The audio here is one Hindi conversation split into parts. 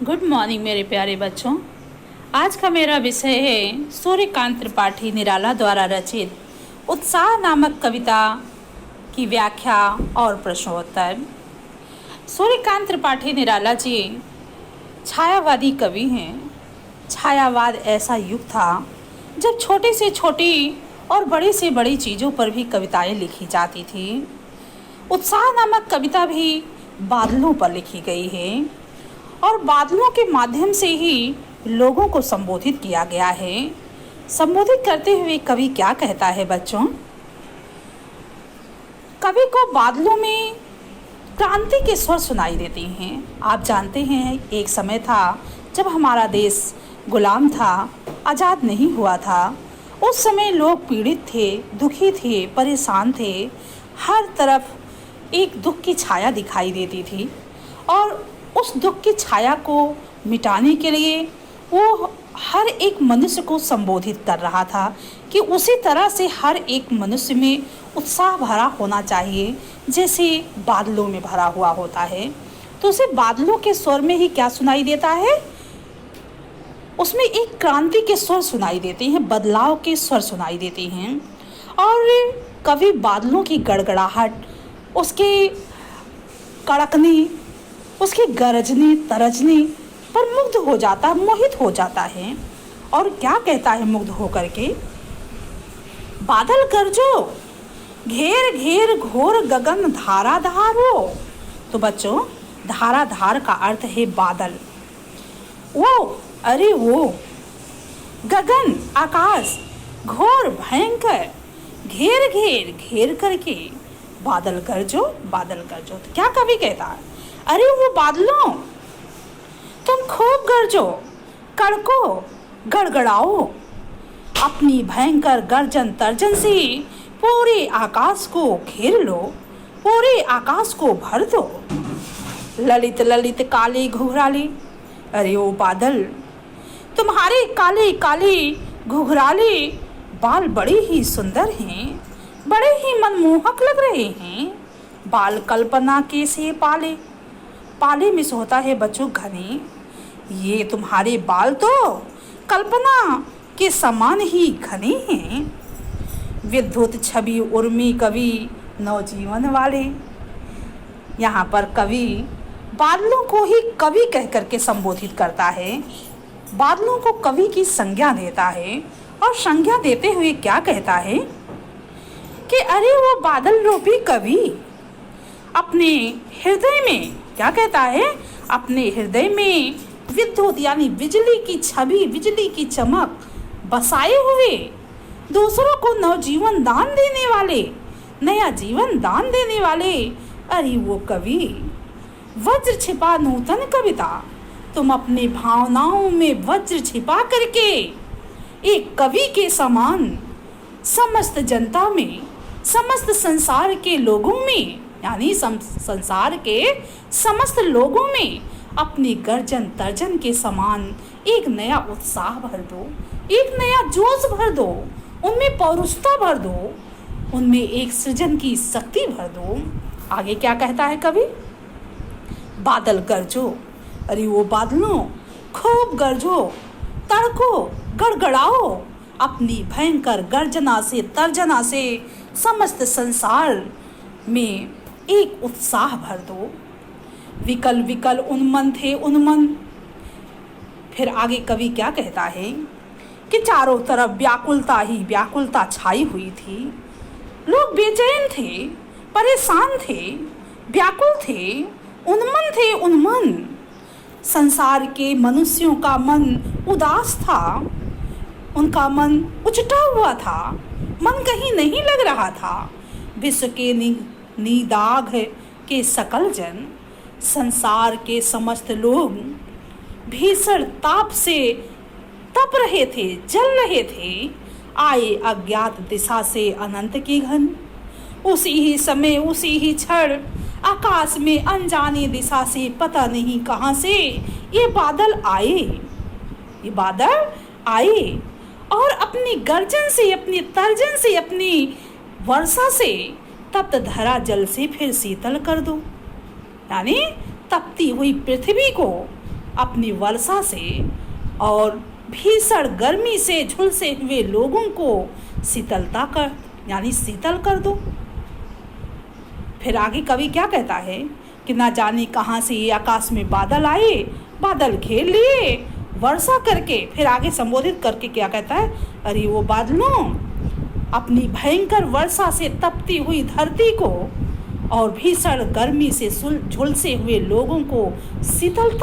गुड मॉर्निंग मेरे प्यारे बच्चों। आज का मेरा विषय है सूर्यकांत त्रिपाठी निराला द्वारा रचित उत्साह नामक कविता की व्याख्या और प्रश्नोत्तर। सूर्यकांत त्रिपाठी निराला जी छायावादी कवि हैं। छायावाद ऐसा युग था जब छोटी से छोटी और बड़ी से बड़ी चीज़ों पर भी कविताएं लिखी जाती थी। उत्साह नामक कविता भी बादलों पर लिखी गई है और बादलों के माध्यम से ही लोगों को संबोधित किया गया है। संबोधित करते हुए कवि क्या कहता है बच्चों? कवि को बादलों में क्रांति के स्वर सुनाई देते हैं। आप जानते हैं एक समय था जब हमारा देश गुलाम था, आज़ाद नहीं हुआ था। उस समय लोग पीड़ित थे, दुखी थे, परेशान थे। हर तरफ एक दुख की छाया दिखाई देती थी और उस दुख की छाया को मिटाने के लिए वो हर एक मनुष्य को संबोधित कर रहा था कि उसी तरह से हर एक मनुष्य में उत्साह भरा होना चाहिए जैसे बादलों में भरा हुआ होता है। तो उसे बादलों के स्वर में ही क्या सुनाई देता है? उसमें एक क्रांति के स्वर सुनाई देते हैं, बदलाव के स्वर सुनाई देते हैं। और कवि बादलों की गड़गड़ाहट, उसके कड़कने, उसके गरजने तरजने पर मुग्ध हो जाता है, मोहित हो जाता है। और क्या कहता है मुग्ध होकर के? बादल गरजो, घेर घेर घोर गगन धाराधार हो। तो बच्चों, धाराधार का अर्थ है बादल। वो गगन आकाश घोर भयंकर, घेर घेर घेर करके बादल गरजो, बादल गरजो। तो क्या कवि कहता है? अरे वो बादलों, तुम खूब गरजो, कड़को, गड़गड़ाओ, अपनी भयंकर गर्जन तर्जन से पूरे आकाश को घेर लो, पूरे आकाश को भर दो। ललित ललित काले घुघराले, अरे ओ बादल, तुम्हारे काले काले घुघराले बाल बड़े ही सुंदर हैं, बड़े ही मनमोहक लग रहे हैं। बाल कल्पना के से पाले, पाले में से होता है बच्चों घने। ये तुम्हारे बाल तो कल्पना के समान ही घने हैं। विद्युत छवि उर्मी कवि नवजीवन वाले। यहाँ पर कवि बादलों को ही कवि कह करके संबोधित करता है, बादलों को कवि की संज्ञा देता है। और संज्ञा देते हुए क्या कहता है कि अरे वो बादल रूपी कवि अपने हृदय में, क्या कहता है, अपने हृदय में विद्युत यानी बिजली की छवि, बिजली की चमक बसाए हुए, दूसरों को नवजीवन दान देने वाले, नया जीवन दान देने वाले, अरे वो कवि। वज्र छिपा नूतन कविता, तुम अपने भावनाओं में वज्र छिपा करके एक कवि के समान समस्त जनता में, समस्त संसार के लोगों में, यानी संसार के समस्त लोगों में अपनी गर्जन तर्जन के समान एक नया उत्साह भर दो, एक नया जोश भर दो, उनमें पौरुषता भर दो, उनमें एक सृजन की शक्ति भर दो। आगे क्या कहता है कवि? बादल गरजो, अरे वो बादलों, खूब गरजो, तड़को, गड़गड़ाओ, अपनी भयंकर गर्जना से तर्जना से समस्त संसार में एक उत्साह भर दो। विकल विकल उन्मन थे उन्मन। फिर आगे कवि क्या कहता है कि चारों तरफ व्याकुलता ही व्याकुलता छाई हुई थी। लोग बेचैन थे, परेशान थे, व्याकुल थे, उन्मन। संसार के मनुष्यों का मन उदास था, उनका मन उचटा हुआ था, मन कहीं नहीं लग रहा था। विश्व के निदाघ के सकल जन, संसार के समस्त लोग भीषण ताप से तप रहे थे, जल रहे थे। आए अज्ञात दिशा से अनंत के घन, उसी ही समय उसी ही क्षण आकाश में अनजानी दिशा से पता नहीं कहाँ से ये बादल आए, ये बादल आए और अपनी गर्जन से, अपनी तर्जन से, अपनी वर्षा से तप्त धरा जल से फिर शीतल कर दो। यानी तपती हुई पृथ्वी को अपनी वर्षा से और भीषण गर्मी से झुलसे हुए लोगों को शीतलता कर यानी शीतल कर दो। फिर आगे कवि क्या कहता है कि ना जाने कहाँ से ये आकाश में बादल आए, बादल घेर लिए वर्षा करके। फिर आगे संबोधित करके क्या कहता है, अरे वो बादलों अपनी भयंकर वर्षा से तपती हुई धरती को और भीषण गर्मी से झुलसे हुए लोगों को शीतल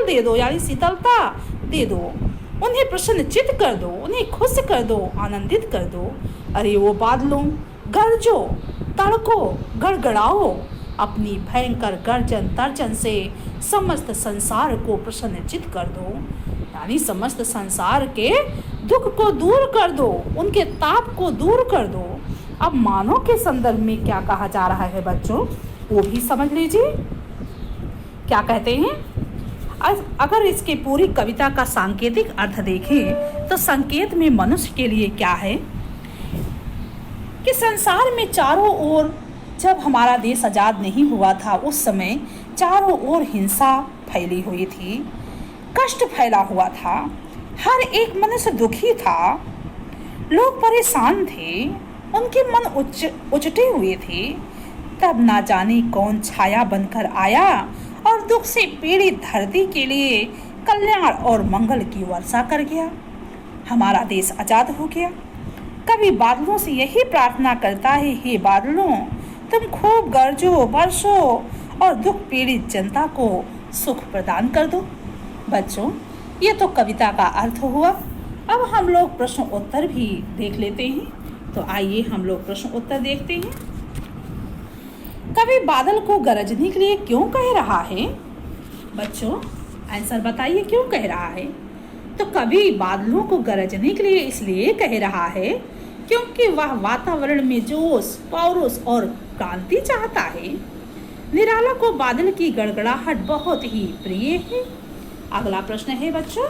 दे दो यानी शीतलता दे दो, उन्हें प्रसन्नचित्त कर दो, उन्हें खुश कर दो, आनंदित कर दो। अरे वो बादलों गरजो, तड़को, गड़गड़ाओ, अपनी भयंकर गर्जन तर्जन से समस्त संसार को प्रसन्नचित्त कर दो, यानी समस्त संसार के दुख को दूर कर दो, उनके ताप को दूर कर दो। अब मानव के संदर्भ में क्या कहा जा रहा है बच्चों, वो भी समझ लीजिए। क्या कहते हैं, अगर इसके पूरी कविता का सांकेतिक अर्थ देखें तो संकेत में मनुष्य के लिए क्या है कि संसार में चारों ओर, जब हमारा देश आज़ाद नहीं हुआ था उस समय चारों ओर हिंसा फैली हुई थी, कष्ट फैला हुआ था, हर एक मनुष्य दुखी था, लोग परेशान थे, उनके मन उचटे हुए थे। तब ना जाने कौन छाया बनकर आया और दुख से पीड़ित धरती के लिए कल्याण और मंगल की वर्षा कर गया। हमारा देश आज़ाद हो गया। कभी बादलों से यही प्रार्थना करता है, हे बादलों तुम खूब गरजो बरसो और दुख पीड़ित जनता को सुख प्रदान कर दो। बच्चों, ये तो कविता का अर्थ हुआ। अब हम लोग प्रश्न उत्तर भी देख लेते हैं। तो आइए हम लोग प्रश्न उत्तर देखते हैं। कवि बादल को गरजने के लिए क्यों कह रहा है? बच्चों आंसर बताइए, क्यों कह रहा है? तो कवि बादलों को गरजने के लिए इसलिए कह रहा है क्योंकि वह वातावरण में जोश, पौरुष और क्रांति चाहता है। निराला को बादल की गड़गड़ाहट बहुत ही प्रिय है। अगला प्रश्न है बच्चों,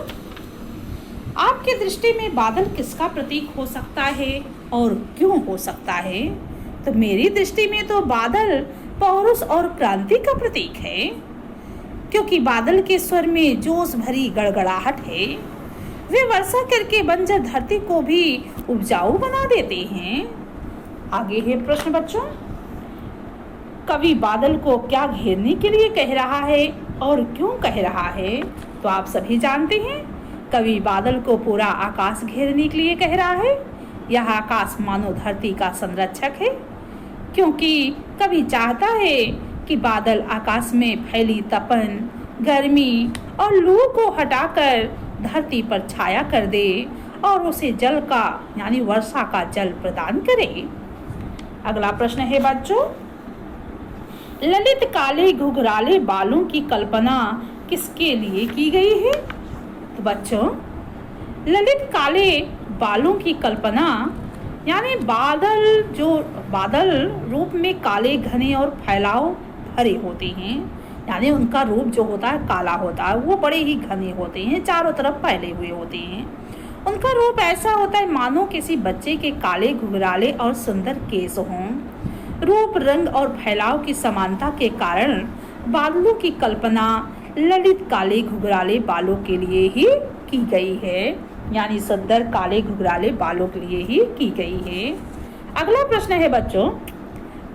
आपकी दृष्टि में बादल किसका प्रतीक हो सकता है और क्यों हो सकता है? तो मेरी दृष्टि में तो बादल पौरुष और क्रांति का प्रतीक है, क्योंकि बादल के स्वर में जोश भरी गड़गड़ाहट है। वे वर्षा करके बंजर धरती को भी उपजाऊ बना देते हैं। आगे है प्रश्न बच्चों, कवि बादल को क्या घेरने के लिए कह रहा है और क्यों कह रहा है? तो आप सभी जानते हैं, कवि बादल को पूरा आकाश घेरने के लिए कह रहा है। यह आकाश मानव धरती का संरक्षक है, क्योंकि कवि चाहता है कि बादल आकाश में फैली तपन, गर्मी और लू को हटाकर धरती पर छाया कर दे और उसे जल का यानी वर्षा का जल प्रदान करे। अगला प्रश्न है बच्चों, ललित काले घुघराले बालों की कल्पना किसके लिए की गई है? तो बच्चों ललित काले बालों की कल्पना यानी बादल रूप में काले, घने और फैलाव भरे होते हैं, यानी उनका रूप जो होता है काला होता है, वो बड़े ही घने होते हैं, चारों तरफ फैले हुए होते हैं। उनका रूप ऐसा होता है मानो किसी बच्चे के काले, घुघराले और सुंदर केस हों। रूप, रंग और फैलाव की समानता के कारण बादलों की कल्पना ललित काले घुघराले बालों के लिए ही की गई है, यानी सुंदर काले घुघराले बालों के लिए ही की गई है। अगला प्रश्न है बच्चों,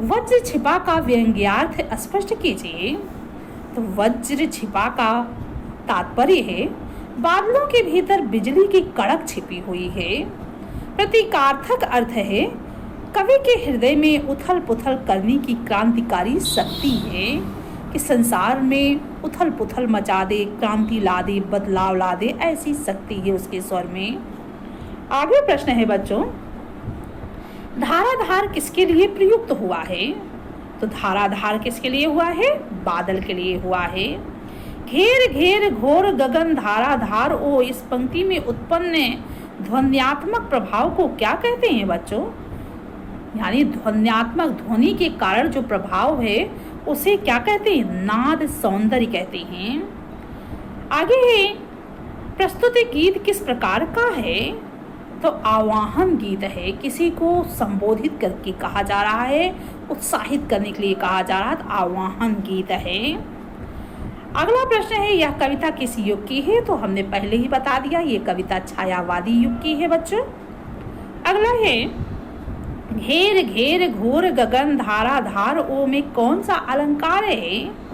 वज्र छिपा का व्यंग्यार्थ स्पष्ट कीजिए। तो वज्र छिपा का तात्पर्य है बादलों के भीतर बिजली की कड़क छिपी हुई है। प्रतीकार्थक अर्थ है कवि के हृदय में उथल पुथल करने की क्रांतिकारी शक्ति है कि संसार में उथल पुथल मचा दे, क्रांति ला दे, बदलाव ला दे, ऐसी शक्ति है उसके स्वर में। आगे प्रश्न है बच्चों, धाराधार किसके लिए प्रयुक्त हुआ है? तो धाराधार किसके लिए हुआ है? बादल के लिए हुआ है। घेर घेर घोर गगन धाराधार ओ, इस पंक्ति में उत्पन्न ध्वन्यात्मक प्रभाव को क्या कहते हैं बच्चों? यानी ध्वन्यात्मक ध्वनि के कारण जो प्रभाव है उसे क्या कहते हैं? नाद सौंदर्य कहते हैं। आगे है, प्रस्तुति गीत किस प्रकार का है? तो आवाहन गीत है, किसी को संबोधित करके कहा जा रहा है, उत्साहित करने के लिए कहा जा रहा है, तो आवाहन गीत है। अगला प्रश्न है, यह कविता किस युग की है? तो हमने पहले ही बता दिया, ये कविता छायावादी युग की है बच्चों। अगला है, घेर घेर घोर गगन धारा धार ओ में कौन सा अलंकार है?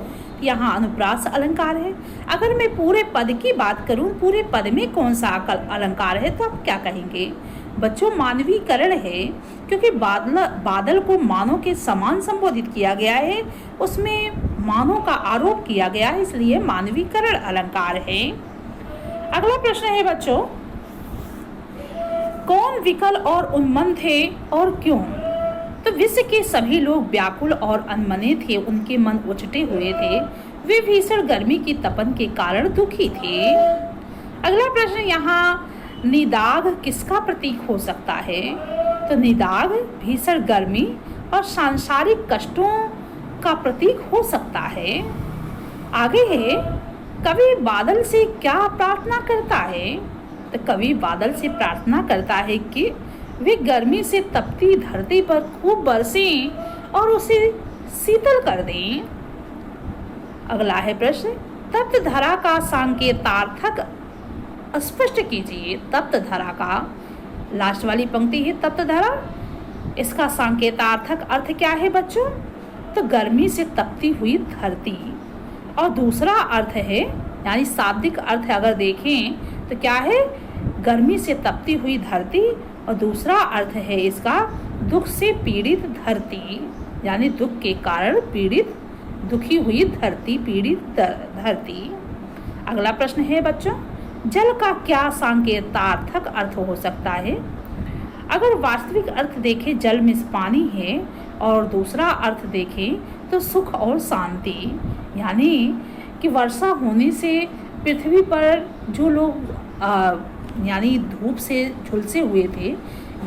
यहाँ अनुप्रास अलंकार है। अगर मैं पूरे पद की बात करूं, पूरे पद में कौन सा अलंकार है, तो आप क्या कहेंगे? बच्चों, मानवीकरण है, क्योंकि बादल को मानव के समान संबोधित किया गया है, उसमें मानव का आरोप किया गया है, इसलिए मानवीकरण अलंकार है। अगला प्रश्न है बच्चों, कौन विकल और उन्मन थे और क्यों? तो विश्व के सभी लोग व्याकुल और अनमने थे, उनके मन उचटे हुए थे, वे भीषण गर्मी की तपन के कारण दुखी थे। अगला प्रश्न, यहाँ निदाघ किसका प्रतीक हो सकता है? तो निदाघ भीषण गर्मी और सांसारिक कष्टों का प्रतीक हो सकता है। आगे है, कवि बादल से क्या प्रार्थना करता है? तो कवि बादल से प्रार्थना करता है कि वे गर्मी से तपती धरती पर खूब बरसें और उसे शीतल कर दें। अगला है प्रश्न, तप्त धरा का सांकेतार्थक स्पष्ट कीजिए। तप्त धरा का, लास्ट वाली पंक्ति है तप्त धरा, इसका सांकेतार्थक अर्थ क्या है बच्चों? तो गर्मी से तपती हुई धरती। और दूसरा अर्थ है, यानी शाब्दिक अर्थ अगर देखें तो क्या है? गर्मी से तपती हुई धरती। और दूसरा अर्थ है इसका, दुख से पीड़ित धरती, यानी दुख के कारण पीड़ित, दुखी हुई धरती, पीड़ित धरती। अगला प्रश्न है बच्चों, जल का क्या सांकेतार्थक अर्थ हो सकता है? अगर वास्तविक अर्थ देखें जल में पानी है, और दूसरा अर्थ देखें तो सुख और शांति, यानी कि वर्षा होने से पृथ्वी पर जो लोग यानी धूप से झुलसे हुए थे,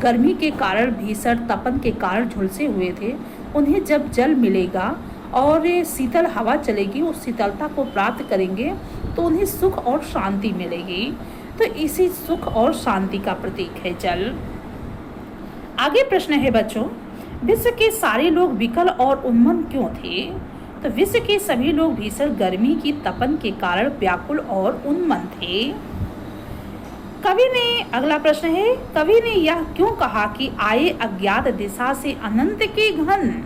गर्मी के कारण भीषण तपन के कारण झुलसे हुए थे, उन्हें जब जल मिलेगा और शीतल हवा चलेगी, उस शीतलता को प्राप्त करेंगे तो उन्हें सुख और शांति मिलेगी। तो इसी सुख और शांति का प्रतीक है जल। आगे प्रश्न है बच्चों, विश्व के सारे लोग विकल और उन्मन क्यों थे? तो विश्व के सभी लोग भीषण गर्मी की तपन के कारण व्याकुल और उन्मन थे। कवि ने, अगला प्रश्न है, कवि ने यह क्यों कहा कि आए अज्ञात दिशा से अनंत के घन?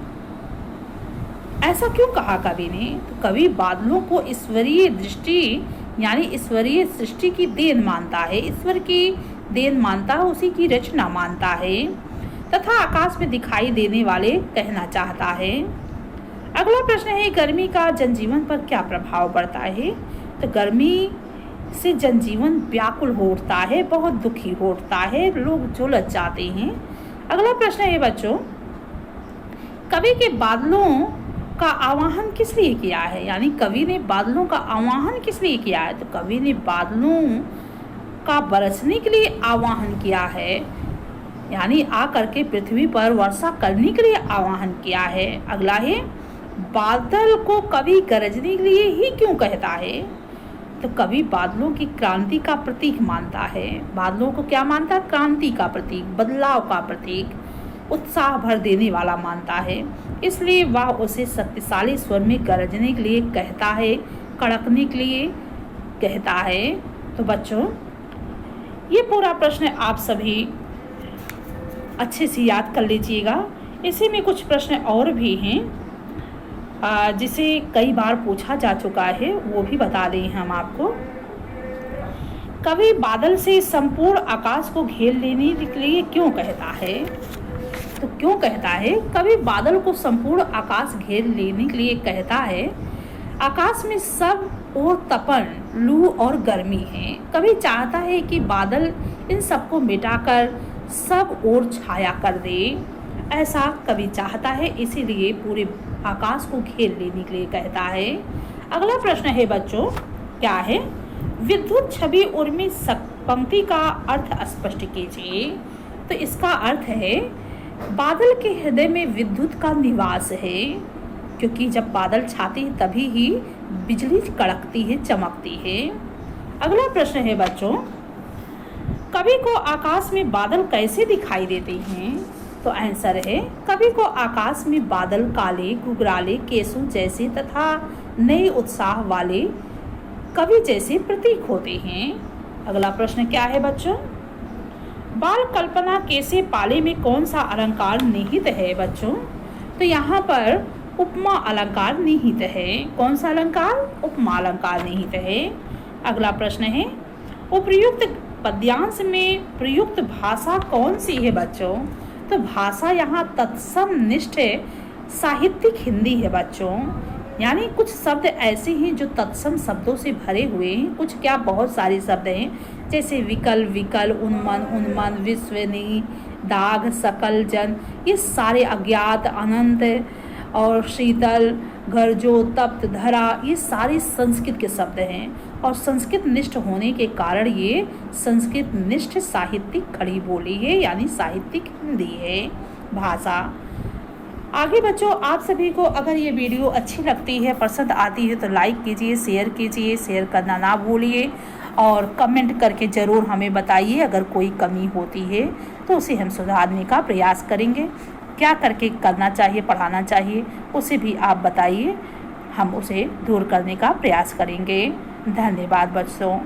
ऐसा क्यों कहा कवि ने? तो कवि बादलों को ईश्वरीय दृष्टि, यानी ईश्वरीय सृष्टि की देन मानता है, ईश्वर की देन मानता है, उसी की रचना मानता है, तथा आकाश में दिखाई देने वाले कहना चाहता है। अगला प्रश्न है, गर्मी का जनजीवन पर क्या प्रभाव पड़ता है? तो गर्मी से जनजीवन व्याकुल हो उठता है, बहुत दुखी हो उठता है, लोग झुलस जाते हैं। अगला प्रश्न है बच्चों, कवि के बादलों का आवाहन किस लिए किया है? यानी कवि ने बादलों का आवाहन किस लिए किया है? तो कवि ने बादलों का बरसने के लिए आवाहन किया है, यानी आ करके पृथ्वी पर वर्षा करने के लिए आवाहन किया है। अगला है, बादल को कवि गरजने के लिए ही क्यों कहता है? तो कवि बादलों की क्रांति का प्रतीक मानता है। बादलों को क्या मानता है? क्रांति का प्रतीक, बदलाव का प्रतीक, उत्साह भर देने वाला मानता है, इसलिए वह उसे शक्तिशाली स्वर में गरजने के लिए कहता है, कड़कने के लिए कहता है। तो बच्चों, ये पूरा प्रश्न आप सभी अच्छे से याद कर लीजिएगा। इसी में कुछ प्रश्न और भी हैं जिसे कई बार पूछा जा चुका है, वो भी बता दें हम आपको। कवि बादल से संपूर्ण आकाश को घेर लेने के लिए क्यों कहता है? तो क्यों कहता है? कवि बादल को संपूर्ण आकाश घेर लेने के लिए कहता है, आकाश में सब ओर तपन, लू और गर्मी है। कवि चाहता है कि बादल इन सबको मिटाकर सब ओर छाया कर दे, ऐसा कवि चाहता है, इसीलिए पूरे आकाश को घेर लेने के लिए कहता है। अगला प्रश्न है बच्चों, क्या है? विद्युत छवि उर्मी पंक्ति का अर्थ स्पष्ट कीजिए। तो इसका अर्थ है, बादल के हृदय में विद्युत का निवास है, क्योंकि जब बादल छाते हैं तभी ही बिजली कड़कती है, चमकती है। अगला प्रश्न है बच्चों, कवि को आकाश में बादल कैसे दिखाई देते हैं? तो आंसर है, कवि को आकाश में बादल काले, घुघराले, केसू जैसे तथा नए उत्साह वाले कवि जैसे प्रतीक होते हैं। अगला प्रश्न क्या है बच्चों? बाल कल्पना कैसे पाले में कौन सा अलंकार निहित है बच्चों? तो यहाँ पर उपमा अलंकार निहित है। कौन सा अलंकार? उपमा अलंकार निहित है। अगला प्रश्न है, उपर्युक्त पद्यांश में प्रयुक्त भाषा कौन सी है बच्चों? तो भाषा यहाँ तत्सम निष्ठ साहित्यिक हिंदी है बच्चों। यानी कुछ शब्द ऐसे हैं जो तत्सम शब्दों से भरे हुए हैं, कुछ क्या बहुत सारे शब्द हैं, जैसे विकल, विकल, उन्मन, उन्मन, विश्वनी, दाग, सकल, जन, ये सारे, अज्ञात, अनंत और शीतल, गर्जो, तप्त, धरा, ये सारे संस्कृत के शब्द हैं और संस्कृत निष्ठ होने के कारण ये संस्कृत निष्ठ साहित्यिक खड़ी बोली है, यानी साहित्यिक हिंदी है भाषा। आगे बच्चों, आप सभी को अगर ये वीडियो अच्छी लगती है, पसंद आती है तो लाइक कीजिए, शेयर करना ना भूलिए और कमेंट करके ज़रूर हमें बताइए। अगर कोई कमी होती है तो उसे हम सुधारने का प्रयास करेंगे। क्या करके करना चाहिए, पढ़ाना चाहिए, उसे भी आप बताइए, हम उसे दूर करने का प्रयास करेंगे। धन्यवाद बच्चों।